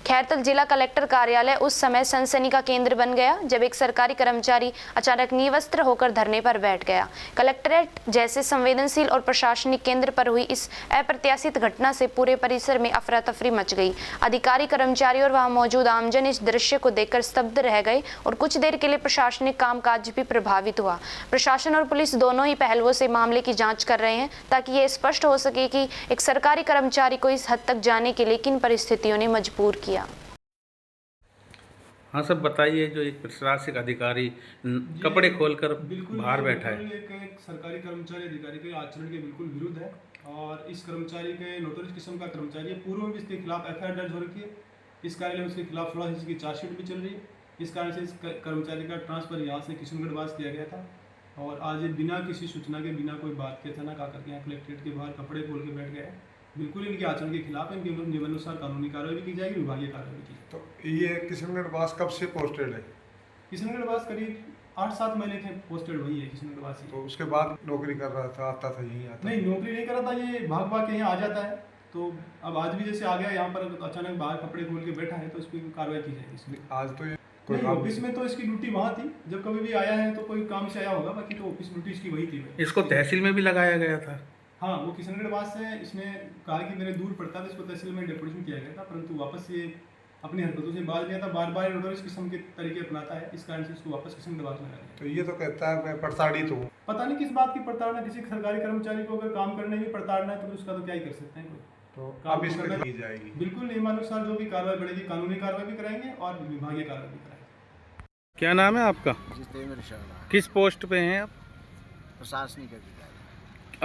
खैरतल जिला कलेक्टर कार्यालय उस समय सनसनी का केंद्र बन गया जब एक सरकारी कर्मचारी अचानक निवस्त्र होकर धरने पर बैठ गया। कलेक्ट्रेट जैसे संवेदनशील और प्रशासनिक केंद्र पर हुई इस अप्रत्याशित घटना से पूरे परिसर में अफरा तफरी मच गई। अधिकारी, कर्मचारी और वहां मौजूद आमजन इस दृश्य को देखकर स्तब्ध रह गए और कुछ देर के लिए प्रशासनिक कामकाज भी प्रभावित हुआ। प्रशासन और पुलिस दोनों ही पहलुओं से मामले की जांच कर रहे हैं ताकि ये स्पष्ट हो सके कि एक सरकारी कर्मचारी को इस हद तक जाने के लिए किन परिस्थितियों ने मजबूर किया। हाँ सब बताइए, जो एक प्रशासनिक अधिकारी कपड़े खोलकर बाहर बैठा है। एक सरकारी कर्मचारी अधिकारी के आचरण के बिल्कुल विरुद्ध है और इस कर्मचारी के नोटरीज किस्म का कर्मचारी है। पूर्व में भी इसके खिलाफ एफआईआर दर्ज हो रखी है। इस कार्यालय में उसके खिलाफ 16 की चार्जशीट भी चल रही है। इस कारण से इस कर्मचारी का ट्रांसफर यहाँ से किशनगढ़ वास किया गया था और आज बिना किसी सूचना के, बिना कोई बात के अचानक आकर के यहाँ कलेक्ट्रेट के बाहर कपड़े खोल के बैठ गए। बिल्कुल इनके आचरण के खिलाफ है। इनके नियमानुसार कानूनी कार्रवाई भी की जाएगी, विभागीय कार्रवाई की जाएगी। तो ये किशनगढ़ वास कब से पोस्टेड है? किशनगढ़ वास करीब 8-7 महीने थे पोस्टेड, वही है किशनगढ़ वास। तो उसके बाद नौकरी कर रहा था, आता था यहीं आता? नहीं, नौकरी नहीं कर रहा था, ये भाग भाग के यहाँ आ जाता है। तो अब आज भी जैसे आ गया यहाँ पर, अचानक बाहर कपड़े खोल के बैठा है, तो इस पर कार्रवाई की जाएगी इसमें। आज तो ये कोई ऑफिस में तो इसकी ड्यूटी वहाँ थी, जब कभी भी आया है तो कोई काम से आया होगा, बाकी तो ऑफिस ड्यूटी इसकी वही थी। इसको तहसील में भी लगाया गया था। हाँ, वो किशनगढ़ वास है। इसमें कहा कि मेरे दूर पड़ता था, इसको तहसील में डेपुटेशन किया गया था, परंतु वापस ये अपनी हरकतों से बाज गया था। बार बार नोटरीज किस्म के तरीके अपनाता है, इस कारण से इसको वापस किशनगढ़ वास में लगाया। तो ये तो कहता है मैं प्रताड़ित हूँ। पता नहीं किस बात की प्रताड़ना। किसी सरकारी कर्मचारी को अगर काम करने में प्रताड़ना है तो उसका तो क्या ही कर सकते हैं। तो अब इस पर की जाएगी बिल्कुल नियमानुसार जो भी कार्रवाई बढ़ेगी, कानूनी कार्रवाई भी कराएंगे और विभागीय कार्रवाई भी कराएंगे। क्या नाम है आपका? जितेंद्र शर्मा। किस पोस्ट पे हैं आप? प्रशासनिक अधिकारी।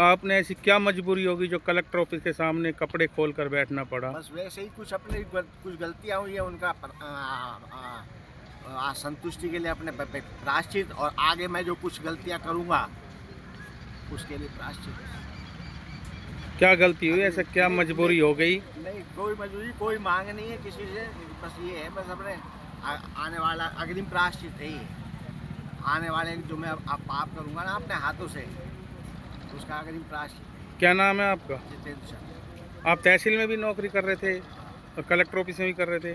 आपने ऐसी क्या मजबूरी होगी जो कलेक्टर ऑफिस के सामने कपड़े खोलकर बैठना पड़ा? बस वैसे ही कुछ अपने कुछ गलतियां हुई है, उनका संतुष्टि के लिए अपने प्रायश्चित, और आगे मैं जो कुछ गलतियां करूंगा उसके लिए प्रायश्चित। क्या गलती हुई, ऐसा क्या मजबूरी हो गई? नहीं, कोई मजबूरी, कोई मांग नहीं है किसी से। बस ये है, बस अपने आने वाला अग्रिम प्रायश्चित है ये। आने वाले जो मैं पाप करूंगा ना अपने हाथों से, उसका अग्रिम प्रायश्चित। क्या नाम है आपका? जितेंद्र शर्मा। आप तहसील में भी नौकरी कर रहे थे और कलेक्टर ऑफिस में भी कर रहे थे?